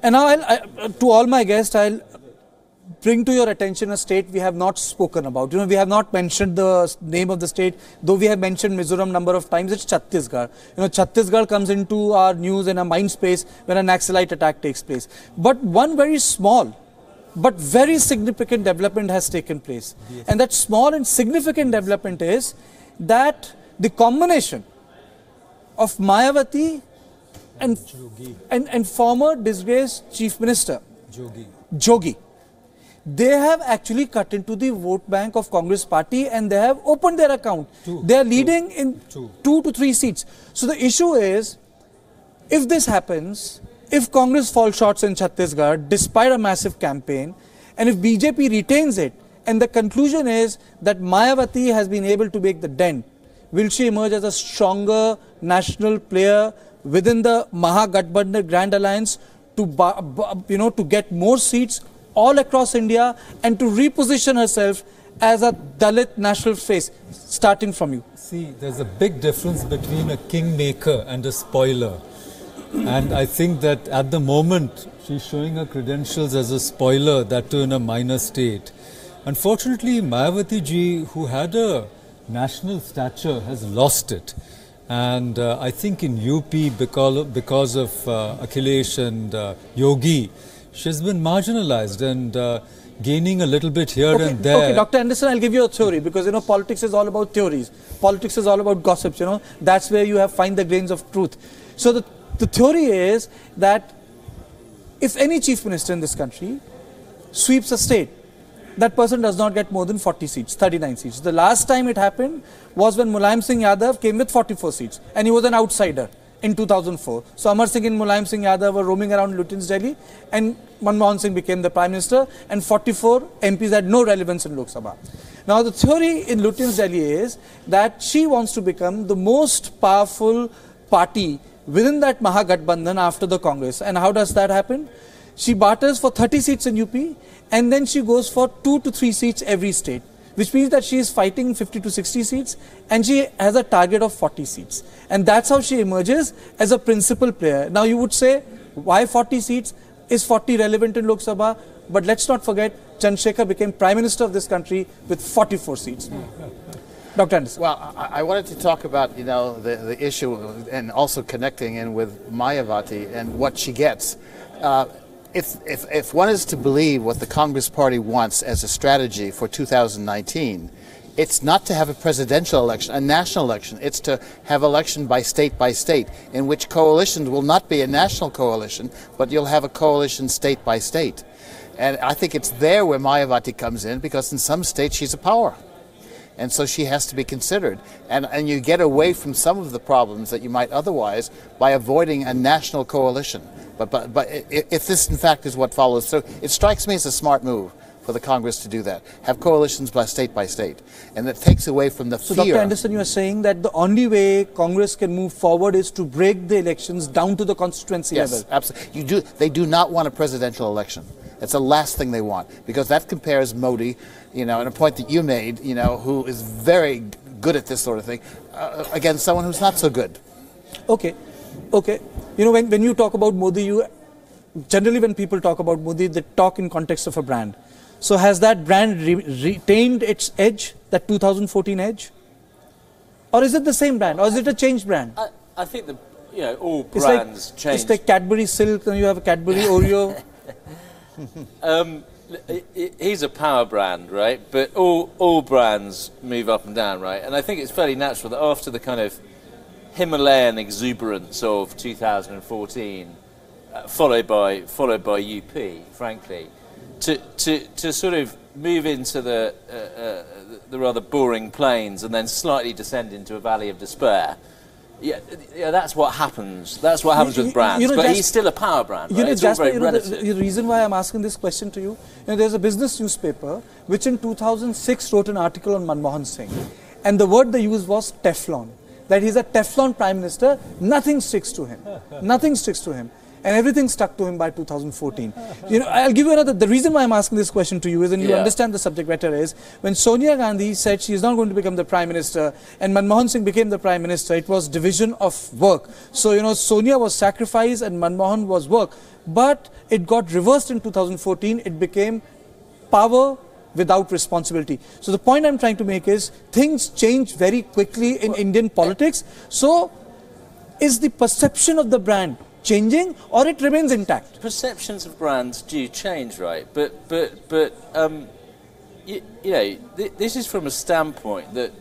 And now to all my guests, I'll bring to your attention a state we have not spoken about. We have not mentioned the name of the state, though we have mentioned Mizoram number of times. It's Chhattisgarh. Chhattisgarh comes into our news and our mind space when a Naxalite attack takes place. But one very small but very significant development has taken place. Yes. And that small and significant development is that the combination of Mayawati and former disgraced Chief Minister Jogi, they have actually cut into the vote bank of Congress party and they have opened their account. They are leading in 2 to 3 seats. So the issue is, if this happens, if Congress falls short in Chhattisgarh despite a massive campaign, and if BJP retains it, and the conclusion is that Mayawati has been able to make the dent, will she emerge as a stronger national player within the Mahagathbandhan Grand Alliance to get more seats all across India and to reposition herself as a Dalit national face, starting from you? See, there's a big difference between a kingmaker and a spoiler. And I think that at the moment, she's showing her credentials as a spoiler, that too in a minor state. Unfortunately, Mayawati ji, who had a national stature, has lost it. And I think in UP, because of Akhilesh and Yogi, she's been marginalized and gaining a little bit here and there. Okay, Dr. Anderson, I'll give you a theory, because politics is all about theories. Politics is all about gossips, That's where you find the grains of truth. So the theory is that if any chief minister in this country sweeps a state, that person does not get more than 40 seats, 39 seats. The last time it happened was when Mulayam Singh Yadav came with 44 seats and he was an outsider in 2004. So Amar Singh and Mulayam Singh Yadav were roaming around Lutyens Delhi and Manmohan Singh became the Prime Minister and 44 MPs had no relevance in Lok Sabha. Now the theory in Lutyens Delhi is that she wants to become the most powerful party within that Mahagathbandhan after the Congress. And how does that happen? She barters for 30 seats in UP and then she goes for 2 to 3 seats every state, which means that she is fighting 50 to 60 seats and she has a target of 40 seats. And that's how she emerges as a principal player. Now you would say, why 40 seats? Is 40 relevant in Lok Sabha? But let's not forget, Chandrasekhar became Prime Minister of this country with 44 seats. Dr. Anderson. Well, I wanted to talk about, the issue and also connecting in with Mayawati and what she gets. If one is to believe what the Congress Party wants as a strategy for 2019, it's not to have a presidential election, a national election. It's to have election by state, in which coalitions will not be a national coalition, but you'll have a coalition state by state. And I think it's there where Mayawati comes in, because in some states she's a power. And so she has to be considered. And you get away from some of the problems that you might otherwise by avoiding a national coalition. But if this, in fact, is what follows, so it strikes me as a smart move for the Congress to do that. Have coalitions by state. And that takes away from the fear. So, Dr. Anderson, you are saying that the only way Congress can move forward is to break the elections down to the constituency level. Yes, absolutely. They do not want a presidential election. That's the last thing they want, because that compares Modi, and a point that you made, who is very good at this sort of thing, against someone who's not so good. Okay. When you talk about Modi, generally when people talk about Modi, they talk in context of a brand. So has that brand retained its edge, that 2014 edge? Or is it the same brand, or is it a changed brand? I think all brands change. It's like Cadbury Silk, and you have a Cadbury Oreo. He's a power brand, right? But all brands move up and down, right? And I think it's fairly natural that after the kind of Himalayan exuberance of 2014, followed by UP, frankly, to sort of move into the rather boring plains and then slightly descend into a valley of despair. Yeah, that's what happens. That's what happens with brands. But he's still a power brand, right? It's all very relative. The reason why I'm asking this question to you, there's a business newspaper which in 2006 wrote an article on Manmohan Singh, and the word they used was Teflon. That he's a Teflon Prime Minister. Nothing sticks to him. Nothing sticks to him. And everything stuck to him by 2014. You know, I'll give you another. The reason why I'm asking this question to you is, and you understand the subject better, is when Sonia Gandhi said she is not going to become the Prime Minister and Manmohan Singh became the Prime Minister, it was division of work. So, you know, Sonia was sacrifice and Manmohan was work. But it got reversed in 2014. It became power without responsibility. So the point I'm trying to make is things change very quickly in Indian politics. So is the perception of the brand changing or it remains intact? Perceptions of brands do change, right? But you know, this is from a standpoint that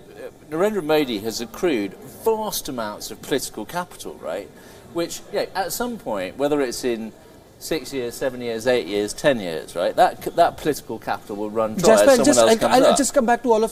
Narendra Modi has accrued vast amounts of political capital, right? Which, you know, at some point, whether it's in 6 years, 7 years, 8 years, 10 years, right? That political capital will run dry as someone else comes up. I'll just come back to all of